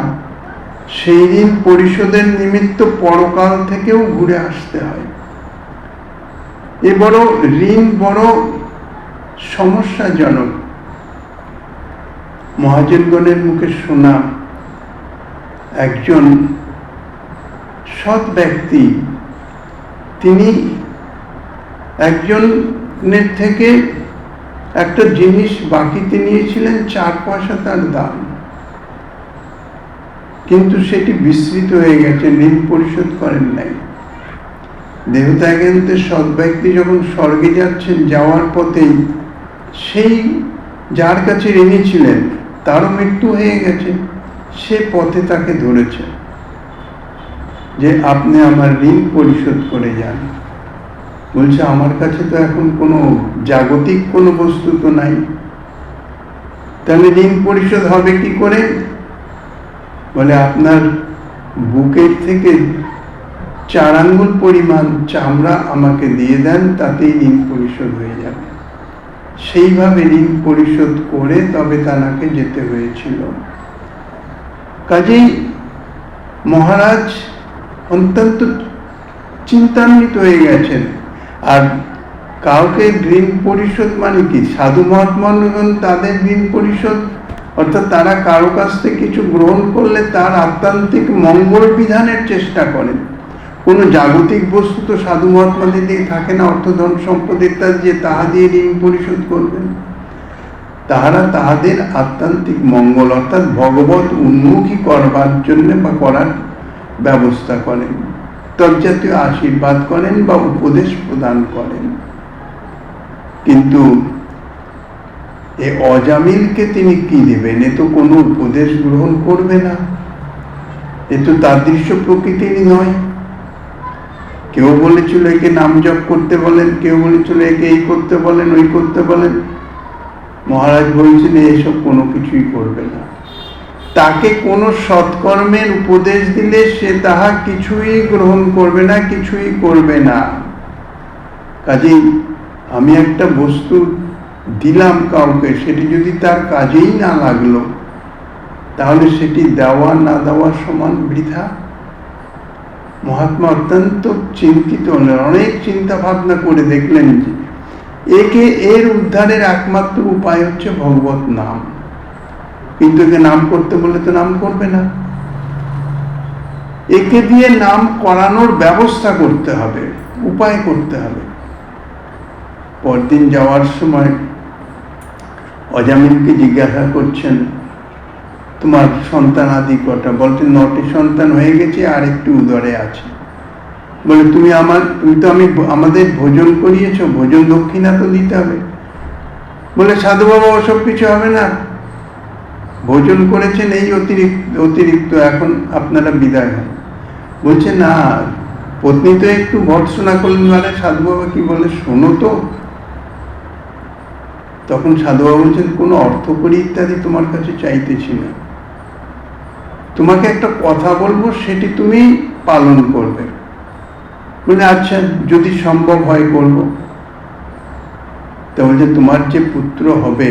সেই ঋণ পরিশোধের নিমিত্ত পরকাল থেকেও ঘুরে আসতে হয়। এ বড় ঋণ বড় সমস্যাজনক। মহাজনগণের মুখে শোনা একজন সৎ ব্যক্তি, তিনি একজনের থেকে একটা জিনিস বাকিতে নিয়েছিলেন, 4 পয়সা তার দাম, কিন্তু সেটি বিস্মৃত হয়ে গেছে, ঋণ পরিশোধ করেন নাই। দেহত্যাগের সৎ ব্যক্তি যখন স্বর্গে যাচ্ছেন, যাওয়ার পথেই সেই যার কাছে ঋণী ছিলেন তারও মৃত্যু হয়ে গেছে। সে পথে তাকে ধরেছে যে আপনি আমার ঋণ পরিশোধ করে যান। বলছে, আমার কাছে তো এখন কোনো জাগতিক কোনো বস্তু তো নাই, তাহলে ঋণ পরিশোধ হবে কি করে? বলে, আপনার বুকের থেকে 4 আঙ্গুল পরিমাণ চামড়া আমাকে দিয়ে দেন, তাতেই ঋণ পরিশোধ হয়ে যাবে। সেইভাবে ঋণ পরিশোধ করে তবে তাকে যেতে হয়েছিল। কাজেই মহারাজ অত্যন্ত চিন্তান্বিত হয়ে গেছেন। আর কাউকে ঋণ পরিশোধ মানে কি? সাধু মহাত্মাগণ তাদের ঋণ পরিশোধ, অর্থাৎ তারা কারো কাছ থেকে কিছু গ্রহণ করলে তার আত্মান্তিক মঙ্গল বিধানের চেষ্টা করেন। কোনো জাগতিক বস্তু তো সাধু মহাত্মাদের দিয়ে থাকে না, অর্থধন সম্পদ ইত্যাদি, যে তাহা দিয়ে ঋণ পরিশোধ করবেন। তাহারা তাহাদের আত্মান্তিক মঙ্গল, অর্থাৎ ভগবত উন্মুখী করবার জন্য বা করার ব্যবস্থা করেন, তজ্জাতীয় আশীর্বাদ করেন বা উপদেশ প্রদান করেন। কিন্তু এ অজামিলকে তিনি কি দেবেন? এ তো কোনো উপদেশ গ্রহণ করবে না, এ তো তাদৃশ্য প্রকৃতিরই নয়। কেউ বলেছিল একে নাম জপ করতে বলেন, কেউ বলেছিল একে এই করতে বলেন, ওই করতে বলেন। মহারাজ বলছেন এসব কোনো কিছুই করবে না। তাকে কোনো সৎকর্মের উপদেশ দিলে সে তাহা কিছুই গ্রহণ করবে না, কিছুই করবে না। কাজেই আমি একটা বস্তু দিলাম কাউকে, সেটি যদি তার কাজেই না লাগলো, তাহলে সেটি দেওয়া না দেওয়া সমান বৃথা। মহাত্মা অত্যন্ত চিন্তিত হলেন, অনেক চিন্তা ভাবনা করে দেখলেন যে এর উদ্ধারের একমাত্র উপায় হচ্ছে ভগবত নাম। কিন্তু একে নাম করতে বলে তো নাম করবে না। একে দিয়ে নাম করানোর ব্যবস্থা করতে হবে, উপায় করতে হবে। পরদিন যাওয়ার সময় অজামিলকে জিজ্ঞাসা করছেন, তোমার সন্তান আদি কটা? বলতে 9টি সন্তান হয়ে গেছে, আর একটু উদরে আছে। বলে তুমি তো আমাদের ভোজন করিয়েছ, ভোজন দক্ষিণা তো দিতে হবে। বলে সাধু বাবা ওসব কিছু হবে না, ভোজন করেছেন এই অতিরিক্ত, এখন আপনারা বিদায় হন। বলছে না, পত্নী তো একটু ভর্ৎসনা করলেন, মানে সাধু বাবা কি বলে শোনো তো। তখন সাধু বাবা বলছেন, কোনো অর্থকরী ইত্যাদি তোমার কাছে চাইতেছি না, তোমাকে একটা কথা বলবো, সেটি তুমি পালন করবে। বলে আচ্ছা, যদি সম্ভব হয় করবো। তা বলছে তোমার যে পুত্র হবে,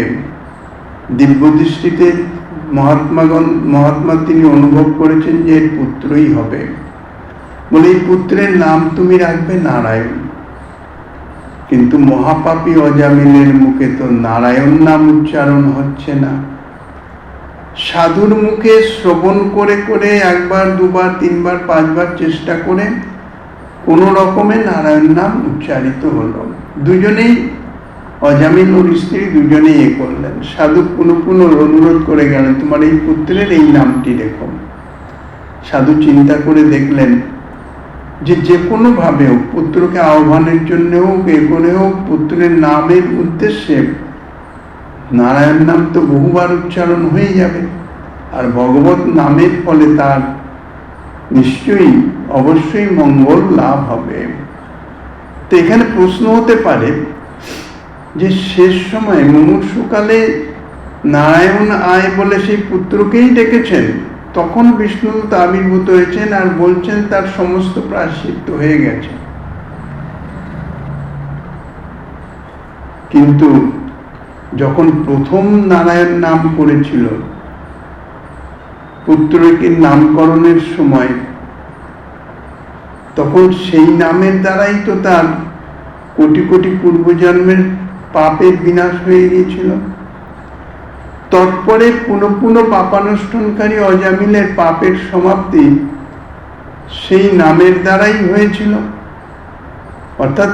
দিব্য দৃষ্টিতে মহাত্মা তিনি অনুভব করেছেন যে এর পুত্রই হবে। বলে এই পুত্রের নাম তুমি রাখবে নারায়ণ। কিন্তু মহাপাপী অজামিলের মুখে তো নারায়ণ নাম উচ্চারণ হচ্ছে না। সাধুর মুখে শ্রবণ করে করে 1 বার 2 বার 3 বার 5 বার চেষ্টা করে কোন রকমে নারায়ণ নাম উচ্চারিত হলো। দুজনেই, অজামিল ওর স্ত্রী দুজনেই এ করলেন। সাধু পুনঃ অনুরোধ করে গেলেন, তোমার এই পুত্রের এই নামটি রেখো। সাধু চিন্তা করে দেখলেন যে কোনো ভাবে হোক, পুত্রকে আহ্বানের জন্য হোক, এ করে হোক, পুত্রের নামের উদ্দেশ্যে নারায়ণ নাম তো বহুবার উচ্চারণ হয়ে যাবে, আর ভগবত নামের ফলে তার নিশ্চয়ই অবশ্যই মঙ্গল লাভ হবে। তো এখানে প্রশ্ন হতে পারে যে শেষ সময় মুমূর্ষুকালে নারায়ণ আয় বলে সেই পুত্রকেই ডেকেছেন, তখন বিষ্ণু আবির্ভূত হয়েছেন আর বলছেন তার সমস্ত প্রায়শ্চিত্ত হয়ে গেছে। কিন্তু যখন প্রথম নারায়ণ নাম করেছিল, পুত্রকে নামকরণের সময়, তখন সেই নামের দ্বারাই তো তার কোটি কোটি পূর্বজন্মের পাপের বিনাশ হয়ে গিয়েছিল। তৎপরে পুনঃ পাপানুষ্ঠানকারী অজামিলের পাপের সমাপ্তি সেই নামের দ্বারাই হয়েছিল। অর্থাৎ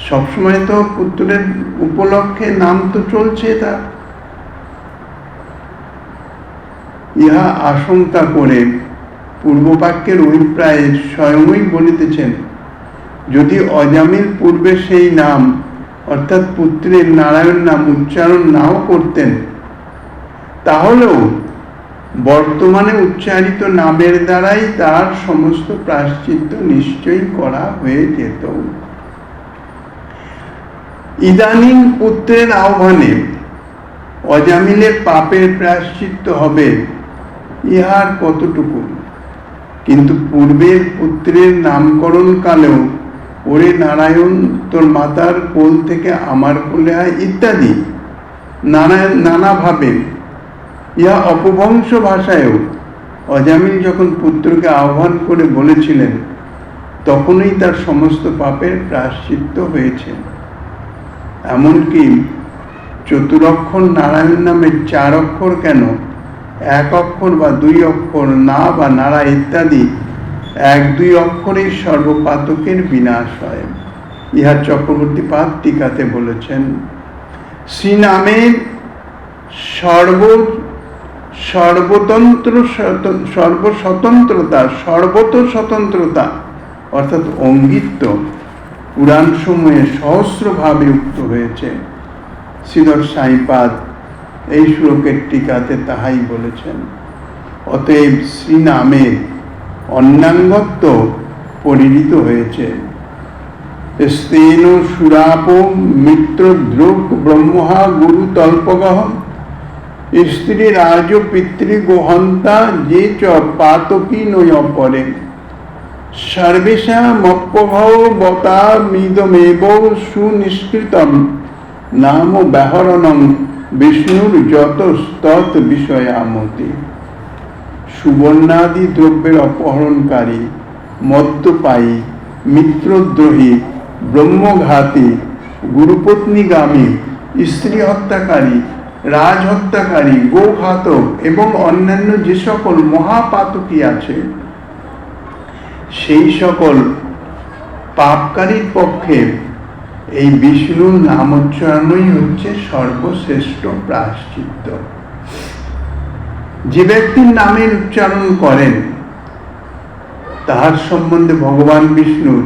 সবসময় তো পুত্রের উপলক্ষে নাম তো চলছে তার। ইহা আশঙ্কা করে পূর্ববাক্যের অভিপ্রায় স্বয়ংই বলিতেছেন, যদি অজামিল পূর্বে সেই নাম অর্থাৎ পুত্রের নারায়ণ নাম উচ্চারণ নাও করতেন, তাহলেও বর্তমানে উচ্চারিত নামের দ্বারাই তার সমস্ত প্রায়শ্চিত্ত নিশ্চয়ই করা হয়ে যেত। ইদানিং পুত্রের আহ্বানে অজামিলের পাপের প্রায়শ্চিত্ত হবে, ইহার কতটুকু? কিন্তু পূর্বের পুত্রের নামকরণ কালেও ওরে নারায়ণ, তোর মাতার কোল থেকে আমার কোলে আয় ইত্যাদি নানাভাবে, ইহা অপভ্রংশ ভাষায়ও অজামিল যখন পুত্রকে আহ্বান করে বলেছিলেন, তখনই তার সমস্ত পাপের প্রায়শ্চিত্ত হয়েছে। এমনকি 4 অক্ষর নারায়ণ নামে 4 অক্ষর কেন, 1 অক্ষর বা 2 অক্ষর না বা নারা ইত্যাদি 1-2 অক্ষরেই সর্বপাতকের বিনাশ হয়। ইহা চক্রবর্তী পাদ টিকাতে বলেছেন। শ্রী নামের সর্বস্বতন্ত্রতা, সর্বত স্বতন্ত্রতা অর্থাৎ অঙ্গিত্ব পুরাণ সমূহে সহস্রভাবে উক্ত হয়েছে। শ্রীধর সাঁইপাদ এই শ্লোকের টিকাতে তাহাই বলেছেন। অতএব শ্রীনামের অন্যাঙ্গত্ব পরিণত হয়েছে। স্তেন সুরাপ মিত্র দ্রোক ব্রহ্মহা গুরু তল্পগহ স্ত্রী রাজ পিতৃগোহন্তা যে চ পাতকি নয় পরে সর্বেষামপ্যভবতা মিদমেব সুনিষ্কৃতম নাম ব্যাহরণং বিষ্ণুর যতস্তৎ বিষয়ামতি। সুবর্ণাদি দ্রব্যের অপহরণকারী, মদ্যপায়ী, মিত্রদ্রোহী, ব্রহ্মঘাতী, গুরুপত্নীগামী, স্ত্রী হত্যাকারী, রাজহত্যাকারী, গোঘাতক এবং অন্যান্য যে সকল মহাপাতকী আছে, সেই সকল পাপকারীর পক্ষে এই বিষ্ণুর নামোচ্চারণই হচ্ছে সর্বশ্রেষ্ঠ প্রায়শ্চিত্ত। যে ব্যক্তির নামের উচ্চারণ করেন তাহার সম্বন্ধে ভগবান বিষ্ণুর,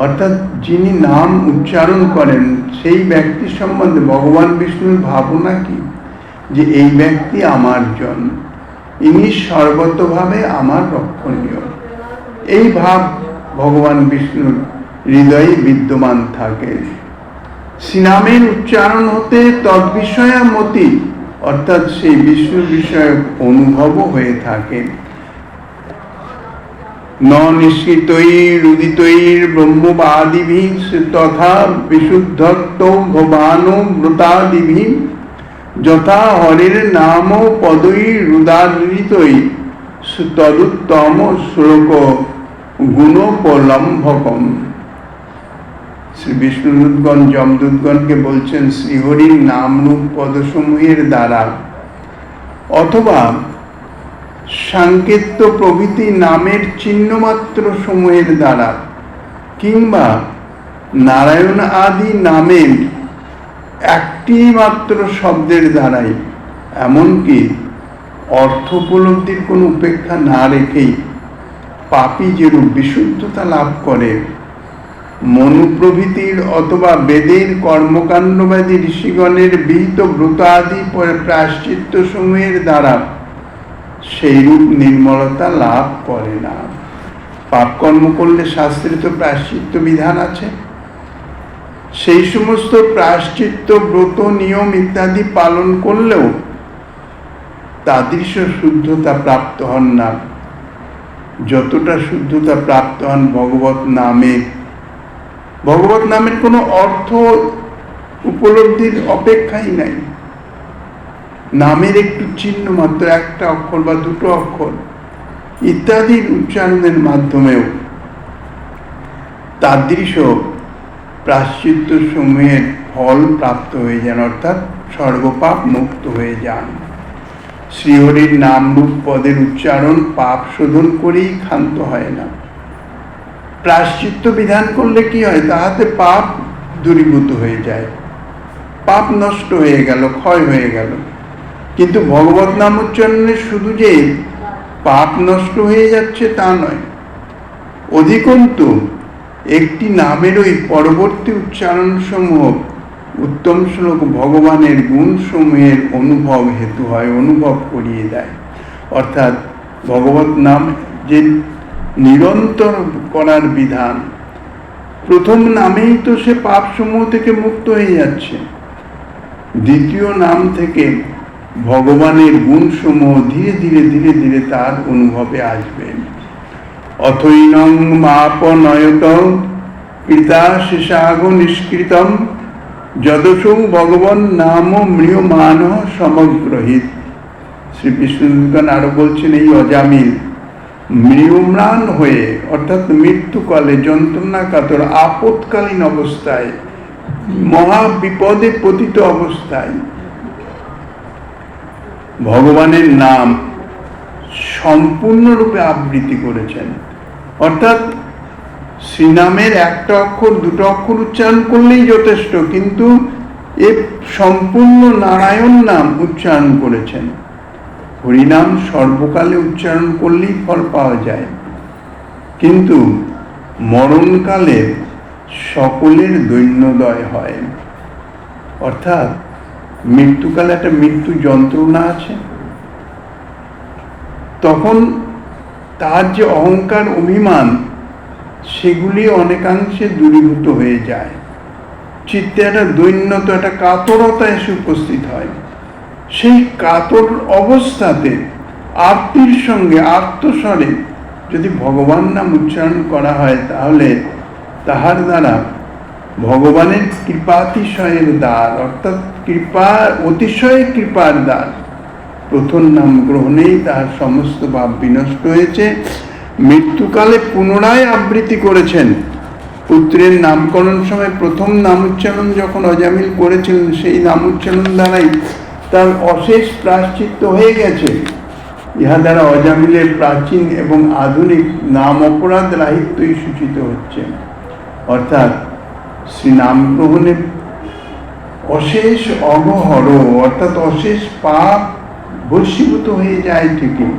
অর্থাৎ যিনি নাম উচ্চারণ করেন সেই ব্যক্তির সম্বন্ধে ভগবান বিষ্ণুর ভাবনা কি, যে এই ব্যক্তি আমার জন, ইনি সর্বতভাবে আমার রক্ষণীয়। এই ভাব ভগবান বিষ্ণুর হৃদয়ে বিদ্যমান থাকে। শ্রীনামের উচ্চারণ হতে তদ্বিষয়ামতি, অর্থাৎ সেই বিষ্ণু বিষয়ক অনুভবও হয়ে থাকে। ন নিষ্কৃতৈরুদিতৈর ব্রহ্মবাদিভিঃ তথা বিশুদ্ধত্বো ভবানো ব্রতাদিভিঃ যথা হরের নাম পদৈরুদাহৃতৈ তদুত্তম শ্লোক গুণোপলম্ভকম। শ্রী বিষ্ণুদূতগণ যমদূতগণকে বলছেন শ্রীহরির নামরূপ পদসমূহের দ্বারা অথবা সাঙ্কেত্য প্রভৃতি নামের চিহ্নমাত্র সমূহের দ্বারা কিংবা নারায়ণ আদি নামের একটি মাত্র শব্দের দ্বারাই, এমনকি অর্থ উপলব্ধির কোনো উপেক্ষা না রেখেই পাপী যেরূপ বিশুদ্ধতা লাভ করে, মনু প্রভৃতির অথবা বেদের কর্মকাণ্ডবাদী ঋষিগণের বিহিত ব্রত আদি প্রায়শ্চিত্ত সমূহের দ্বারা সেইরূপ নির্মলতা লাভ করে না। পাপ কর্ম করলে শাস্ত্রে তো প্রায়শ্চিত্ত বিধান আছে, সেই সমস্ত প্রায়শ্চিত্ত ব্রত নিয়ম ইত্যাদি পালন করলেও তাদৃশ শুদ্ধতা প্রাপ্ত হন না যতটা শুদ্ধতা প্রাপ্ত হন ভগবত নামে। ভগবত নামের কোনো অর্থ উপলব্ধির অপেক্ষাই নাই। নামের একটু চিহ্ন মাত্র, একটা অক্ষর বা দুটো অক্ষর ইত্যাদির উচ্চারণের মাধ্যমেও তাদৃশ প্রায়শ্চিত্ত সমূহের ফল প্রাপ্ত হয়ে যান, অর্থাৎ সর্বপাপ মুক্ত হয়ে যান। শ্রীহরির নামরূপ পদের উচ্চারণ পাপ শোধন করেই ক্ষান্ত হয় না। প্রায়শ্চিত্ত বিধান করলে কি হয়, তাহাতে পাপ দূরীভূত হয়ে যায়, পাপ নষ্ট হয়ে গেল, ক্ষয় হয়ে গেল। কিন্তু ভগবত নাম উচ্চারণে শুধু যে পাপ নষ্ট হয়ে যাচ্ছে তা নয়, অধিকন্তু একটি নামেরই পরবর্তী উচ্চারণ সমূহ উত্তম শ্লোক ভগবানের গুণ সমূহের অনুভব হেতু হয়, অনুভব করিয়ে দেয়। অর্থাৎ ভগবত নাম যে নিরন্তর করার বিধান, প্রথম নামেই তো সে পাপ সমূহ থেকে মুক্ত হয়ে যাচ্ছে, দ্বিতীয় নাম থেকে ভগবানের গুণ সমূহ ধীরে ধীরে ধীরে ধীরে তার অনুভবে আসবে। অথৈনং মাপনয়ত পিতা শেষাগ নিষ্কৃতম যদসৌ ভগবান নাম ম্রিয়মান সমগ্রহিত। শ্রী বিষ্ণুগণ আরো বলছেন, এই অজামিল ম্রিয়ম্লান হয়ে, অর্থাৎ মৃত্যুকালে যন্ত্রণা কাতর আপৎকালীন অবস্থায়, মহা বিপদে পতিত অবস্থায় ভগবানের নাম সম্পূর্ণরূপে আবৃত্তি করেছেন। অর্থাৎ শ্রীনামের একটা অক্ষর দুটো অক্ষর উচ্চারণ করলেই যথেষ্ট, কিন্তু এ সম্পূর্ণ নারায়ণ নাম উচ্চারণ করেছেন। হরিনাম সর্বকালে উচ্চারণ করলেই ফল পাওয়া যায়, কিন্তু মরণকালে সকলের দৈন্যদয় হয়। অর্থাৎ মৃত্যুকালে একটা মৃত্যু যন্ত্রণা আছে, তখন তার যে অহংকার অভিমান সেগুলি অনেকাংশে দূরীভূত হয়ে যায়। চিত্তে একটা দৈন্যতা, একটা কাতরতা এসে উপস্থিত হয়। সেই কাতর অবস্থাতে আর্তির সঙ্গে আর্তস্বরে যদি ভগবান নাম উচ্চারণ করা হয়, তাহলে তাহার দ্বারা ভগবানের কৃপাতিশয়ের দ্বার, অর্থাৎ কৃপা অতিশয় কৃপার দ্বার, প্রথম নাম গ্রহণেই তাহার সমস্ত পাপ বিনষ্ট হয়েছে। মৃত্যুকালে পুনরায় আবৃত্তি করেছেন। পুত্রের নামকরণ সময় প্রথম নাম উচ্চারণ যখন অজামিল করেছিলেন, সেই নাম উচ্চারণ দ্বারাই তার অশেষ প্রায়শ্চিত্ত হয়ে গেছে। ইহা দ্বারা অজামিলের প্রাচীন এবং আধুনিক নাম অপরাধ রাহিত্যই সূচিত হচ্ছে। অর্থাৎ শ্রী নাম গ্রহণে অশেষ অগহর, অর্থাৎ অশেষ পাপ ভস্মীভূত হয়ে যায় ঠিকই,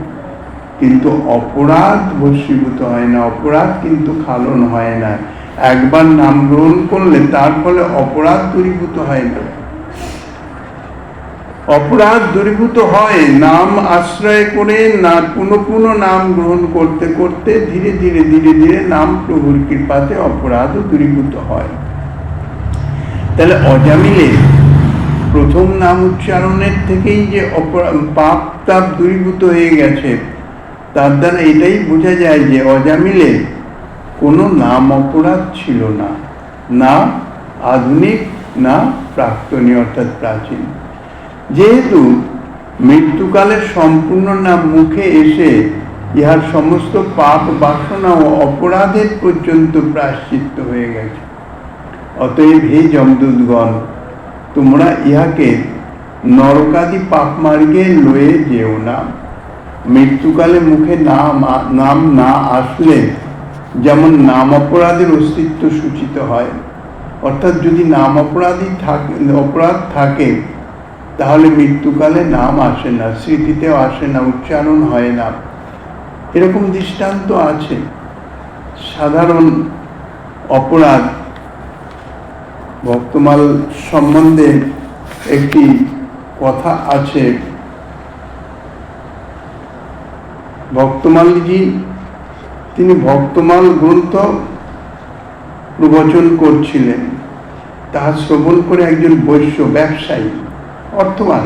কিন্তু অপরাধ ভস্মীভূত হয় না, অপরাধ কিন্তু খালন হয় না। একবার নাম গ্রহণ করলে তার ফলে অপরাধ দূরীভূত হয় না। অপরাধ দূরীভূত হয় নাম আশ্রয় করে, না পুনঃ পুনঃ নাম গ্রহণ করতে করতে ধীরে ধীরে ধীরে ধীরে নাম প্রভুর কৃপাতে অপরাধও দূরীভূত হয়। তাহলে অজামিলে প্রথম নাম উচ্চারণের থেকেই যে পাপ তাপ দূরীভূত হয়ে গেছে, তার দ্বারা এটাই বোঝা যায় যে অজামিলে কোনো নাম অপরাধ ছিল না, না আধুনিক না প্রাক্তনীয় অর্থাৎ প্রাচীন। যেহেতু মৃত্যুকালের সম্পূর্ণ নাম মুখে এসে ইহার সমস্ত পাপ বাসনা ও অপরাধের পর্যন্ত প্রায়শ্চিত্ত হয়ে গেছে, অতএব হে যমদূতগণ, তোমরা ইহাকে নরকাদি পাপ মার্গে লয়ে যেও না। মৃত্যুকালে মুখে নাম না আসলে যেমন নাম অপরাধের অস্তিত্ব সূচিত হয়, অর্থাৎ যদি নাম অপরাধ থাকে তাহলে মৃত্যুকালে নাম আসে না, স্মৃতিতেও আসে না, উচ্চারণ হয় না। এরকম দৃষ্টান্ত আছে। সাধারণ অপরাধ, ভক্তমাল সম্বন্ধে একটি কথা আছে। ভক্তমালজি তিনি ভক্তমাল গ্রন্থ প্রবচন করছিলেন। তাহা শ্রবণ করে একজন বৈশ্য ব্যবসায়ী অর্থবান,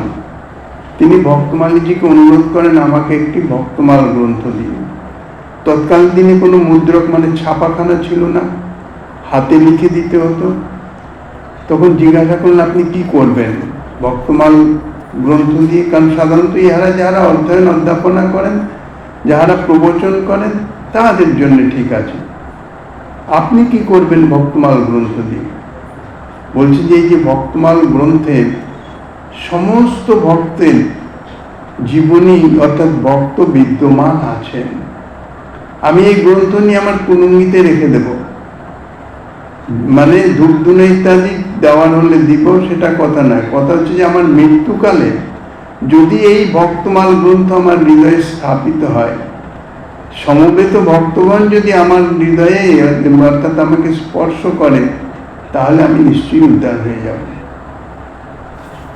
তিনি ভক্তমালজিকে অনুরোধ করেন আমাকে একটি ভক্তমাল গ্রন্থ দিন। তৎকালীন দিনে কোনো মুদ্রক মানে ছাপাখানা ছিল না, হাতে লিখে দিতে হতো। তখন জিজ্ঞাসা করলেন আপনি কি করবেন ভক্তমাল গ্রন্থ দিয়ে? কারণ সাধারণত ইহারা যারা অধ্যয়ন অধ্যাপনা করেন, যাহারা প্রবচন করেন, তাহাদের জন্য ঠিক আছে, আপনি কি করবেন ভক্তমাল গ্রন্থ দিয়ে? বলছি যে এই যে ভক্তমাল গ্রন্থে সমস্ত ভক্তের জীবনী অর্থাৎ ভক্ত বিদ্যমান আছেন। আমি এই গ্রন্থ নিয়ে আমার কুলুঙ্গিতে রেখে দেব, মানে ধূপধুনো ইত্যাদি দেওয়ার হলে দিব, সেটা কথা নয়। কথা হচ্ছে যে আমার মৃত্যুকালে যদি এই ভক্তমাল গ্রন্থ আমার হৃদয়ে স্থাপিত হয়, সমবেত ভক্তগণ যদি আমার হৃদয়ে অর্থাৎ আমাকে স্পর্শ করে, তাহলে আমি নিশ্চয়ই উদ্ধার হয়ে যাব।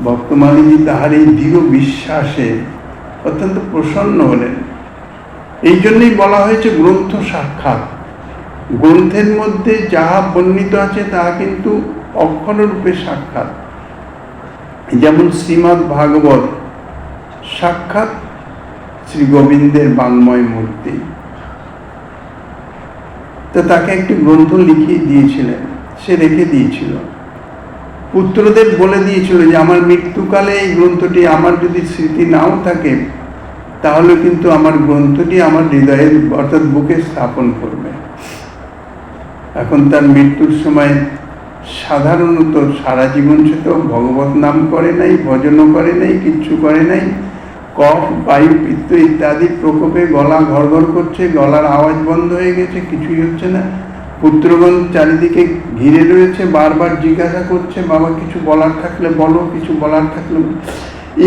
ভক্তমালিনী তাহার এই দৃঢ় বিশ্বাসে অত্যন্ত প্রসন্ন হলেন। এই জন্যই বলা হয়েছে গ্রন্থ সাক্ষাৎ। গ্রন্থের মধ্যে যাহা বর্ণিত আছে তাহা কিন্তু অক্ষররূপে সাক্ষাৎ। যেমন শ্রীমদ্ ভাগবত সাক্ষাৎ শ্রী গোবিন্দের বাঙ্ময় মূর্তি। তো তাকে একটি গ্রন্থ লিখিয়ে দিয়েছিলেন, সে রেখে দিয়েছিল। পুত্রদের বলে দিয়েছিল যে আমার মৃত্যুকালে এই গ্রন্থটি আমার যদি স্মৃতি নাও থাকে, তাহলে কিন্তু আমার গ্রন্থটি আমার হৃদয়ের অর্থাৎ বুকে স্থাপন করবে। এখন তার মৃত্যুর সময় সাধারণত সারা জীবন সে তো ভগবত নাম করে নাই, ভজনও করে নাই, কিচ্ছু করে নাই। কফ, বায়ু, পিত্ত ইত্যাদি প্রকোপে গলা ঘর ঘর করছে, গলার আওয়াজ বন্ধ হয়ে গেছে, কিছুই হচ্ছে না। পুত্রগণ চারিদিকে ঘিরে রয়েছে, বারবার জিজ্ঞাসা করছে বাবা কিছু বলার থাকলে বলো, কিছু বলার থাকলে।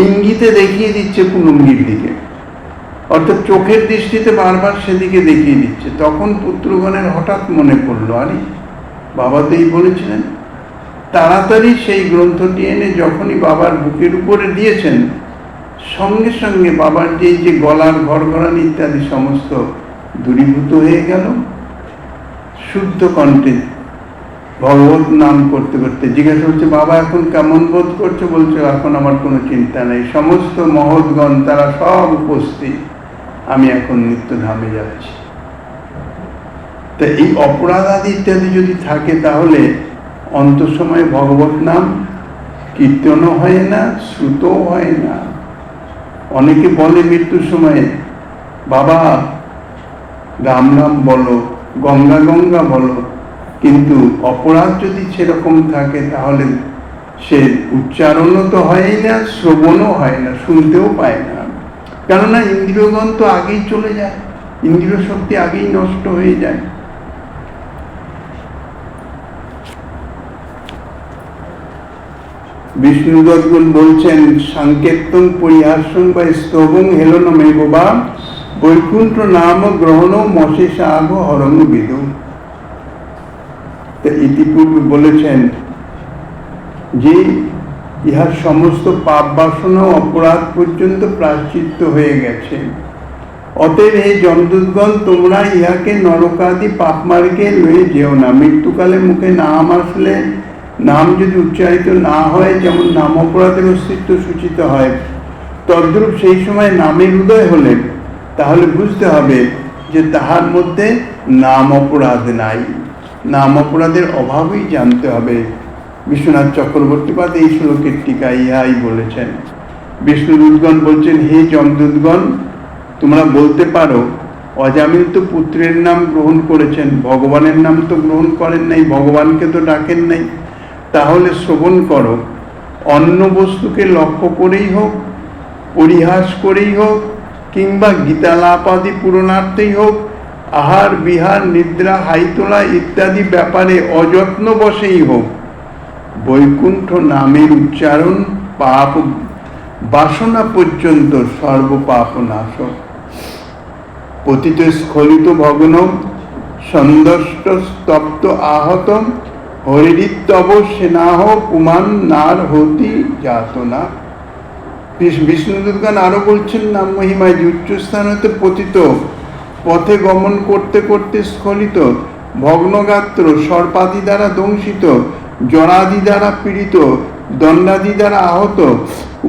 ইঙ্গিতে দেখিয়ে দিচ্ছে কুলুঙ্গির দিকে, অর্থাৎ চোখের দৃষ্টিতে বারবার সেদিকে দেখিয়ে দিচ্ছে। তখন পুত্রগণের হঠাৎ মনে পড়লো, আরে বাবা তো এই বলেছিলেন, তাড়াতাড়ি সেই গ্রন্থটি এনে যখনই বাবার বুকের উপরে দিয়েছেন, সঙ্গে সঙ্গে বাবার যে গলার ঘড়ঘড়ানি ইত্যাদি সমস্ত দূরীভূত হয়ে গেল। শুদ্ধ কণ্ঠে ভগবত নাম করতে করতে জিজ্ঞাসা করছে, বাবা এখন কেমন বোধ করছো? বলছো, এখন আমার কোনো চিন্তা নেই, সমস্ত মহৎগণ তারা সব উপস্থিত, আমি এখন নিত্যধামে যাচ্ছি। তা এই অপরাধ আদি ইত্যাদি যদি থাকে, তাহলে অন্তঃসময়ে ভগবত নাম কীর্তনও হয় না, শ্রুতও হয় না। অনেকে বলে মৃত্যুর সময়ে, বাবা রাম রাম বলো, গঙ্গা গঙ্গা বলো, কিন্তু অপরাধ যদি সেরকম থাকে তাহলে সে উচ্চারণও তো হয় না, শ্রবণও হয় না, শুনতেও পায় না। কেননা ইন্দ্রিয়গণ তো আগেই চলে যায়, ইন্দ্রিয় শক্তি আগেই নষ্ট হয়ে যায়। বিষ্ণুদত্তগণ বলছেন, সাংকেতং পরিহাসং বা স্তবং হেলনমে বা বৈকুণ্ঠ নাম গ্রহণ মশেষাগ হরং বিদু। ইতিপূর্বে বলেছেন যে ইহার সমস্ত পাপ বাসনা অপরাধ পর্যন্ত প্রায়শ্চিত্ত হয়ে গেছে। অতএব হে যমদূতগণ, তোমরা ইহাকে নরকাদি পাপ মার্গে লয়ে যেও না। মৃত্যুকালে মুখে নাম আসলে, নাম যদি উচ্চারিত না হয়, যেমন নাম অপরাধের অস্তিত্ব সূচিত হয়, তদ্রূপ সেই সময় নামের উদয় হলে তাহলে বুঝতে হবে যে তাহার মধ্যে নাম অপরাধ নাই, নাম অপরাধের অভাবই জানতে হবে। বিশ্বনাথ চক্রবর্তীপাদ এই শ্লোকের টিকা ইহাই বলেছেন। বিষ্ণুদূতগণ বলছেন, হে যমদূতগণ, তোমরা বলতে পারো অজামিল তো পুত্রের নাম গ্রহণ করেছেন, ভগবানের নাম তো গ্রহণ করেন নাই, ভগবানকে তো ডাকেন নাই। তাহলে শ্রবণ করো, অন্য বস্তুকে লক্ষ্য করেই হোক, পরিহাস করেই হোক, কিংবা গীতালাপ আদি পূরণার্থেই হোক, আহার বিহার নিদ্রা হাইতোলা ইত্যাদি ব্যাপারে অযত্ন বশেই হোক, বৈকুণ্ঠ নামের উচ্চারণ পাপ বাসনা পর্যন্ত সর্বপাপ নাশক। পতিত স্খলিত ভগ্ন সন্দষ্ট স্তপ্ত আহত হরিতব সেনাহ পুমান নার হতি যাতনা। বিষ্ণুদূতগণ আরো বলছেন নাম মহিমায় যে উচ্চস্থান হতে পতিত, পথে গমন করতে করতে স্খলিত, ভগ্নগাত্র, সর্পাদি দ্বারা দংশিত, জরাদি দ্বারা পীড়িত, দণ্ডাদি দ্বারা আহত,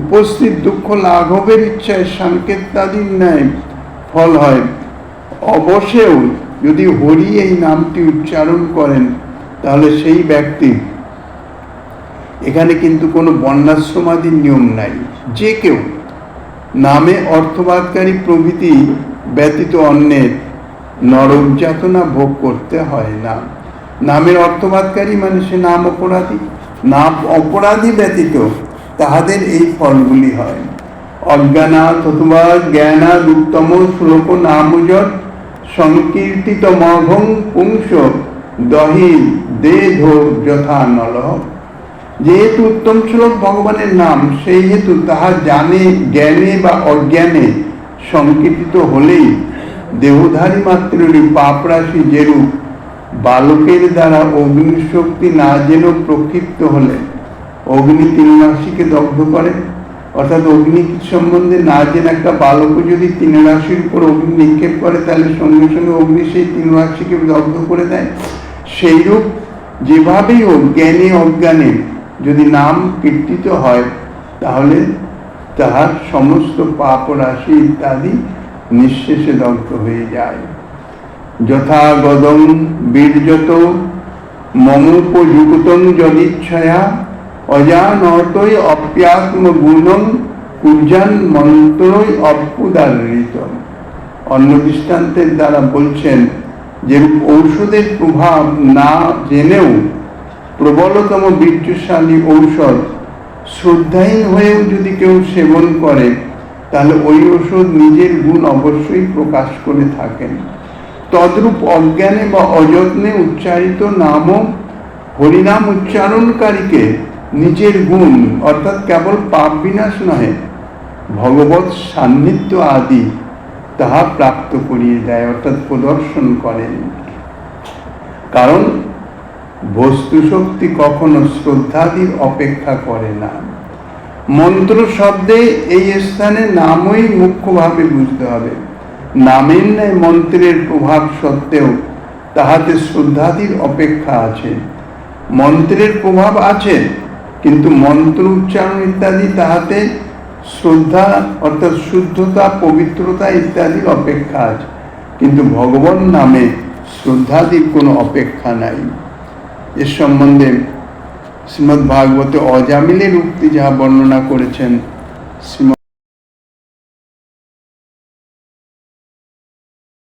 উপস্থিত দুঃখ লাঘবের ইচ্ছায় সাংকেতাদির ন্যায় ফল হয়। অবশ্যেও যদি হরি এই নামটি উচ্চারণ করেন, তাহলে সেই ব্যক্তি, এখানে কিন্তু কোনো বর্ণাশ্রমাদির নিয়ম নাই, যে কেউ নামে অর্থবাদকারী প্রভৃতি ব্যতীত অন্যের নরক যাতনা ভোগ করতে হয় না। নামের অর্থবাদকারী মানে সে নাম অপরাধী, নাম অপরাধী ব্যতীত তাহাদের এই ফলগুলি হয়। অজ্ঞানাৎ অথবা জ্ঞানাৎ উত্তম শ্লোক নামযৎ সংকীর্তিত মঘং পুংস দহি দেহ যথা নলহ। যেহেতু উত্তম শ্লোক ভগবানের নাম, সেই হেতু তাহা জানে, জ্ঞানে বা অজ্ঞানে সংকীর্তিত হলেই দেহধারী মাত্রেরই পাপরাশি যেরূপ বালকের দ্বারা অগ্নিশক্তি না যেন প্রক্ষিপ্ত হলে অগ্নি 3 রাশিকে দগ্ধ করে, অর্থাৎ অগ্নি সম্বন্ধে না জেনে একটা বালক যদি 3 রাশির উপর অগ্নি নিক্ষেপ করে, তাহলে সঙ্গে সঙ্গে অগ্নি সেই 3 রাশিকে দগ্ধ করে দেয়। সেইরূপ যেভাবেই হোক জ্ঞানে অজ্ঞানে যদি নাম কীর্তিত হয়, তাহলে তাহার সমস্ত পাপ রাশি ইত্যাদি নিঃশেষে দগ্ধ হয়ে যায়। যথা গদং বীর্যত মমোপযুক্তং যদিচ্ছয়া অজানতই অপ্যাত্ম গুণং কুর্যান মন্ত্রই অপুদারিত। অন্য দৃষ্টান্তের দ্বারা বলছেন যে ঔষধের প্রভাব না জেনেও প্রবলতম বীর্যশালী ঔষধ শ্রদ্ধাহীন হয়েও যদি কেউ সেবন করে, তাহলে ওই ঔষধ নিজের গুণ অবশ্যই প্রকাশ করে থাকেন। তদ্রূপ অজ্ঞানে বা অযত্নে উচ্চারিত নামও হরিনাম উচ্চারণকারীকে নিজের গুণ, অর্থাৎ কেবল পাপ বিনাশ নহে, ভগবৎ সান্নিধ্য আদি তাহা প্রাপ্ত করিয়ে দেয়, অর্থাৎ প্রদর্শন করেন। কারণ বস্তু শক্তি কখনো শ্রদ্ধাদির অপেক্ষা করে না। মন্ত্র শব্দে এই স্থানে নামই মুখ্যভাবে বুঝতে হবে। নামের ন্যায় মন্ত্রের প্রভাব সত্ত্বেও তাহাতে শ্রদ্ধাদির অপেক্ষা আছে। মন্ত্রের প্রভাব আছে, কিন্তু মন্ত্র উচ্চারণ ইত্যাদি তাহাতে শ্রদ্ধা অর্থাৎ শুদ্ধতা, পবিত্রতা ইত্যাদির অপেক্ষা আছে, কিন্তু ভগবান নামে শ্রদ্ধাদির কোনো অপেক্ষা নাই। এর সম্বন্ধে শ্রীমদ্ ভাগবতে অজামিলের উক্তি যাহা বর্ণনা করেছেন শ্রীমৎ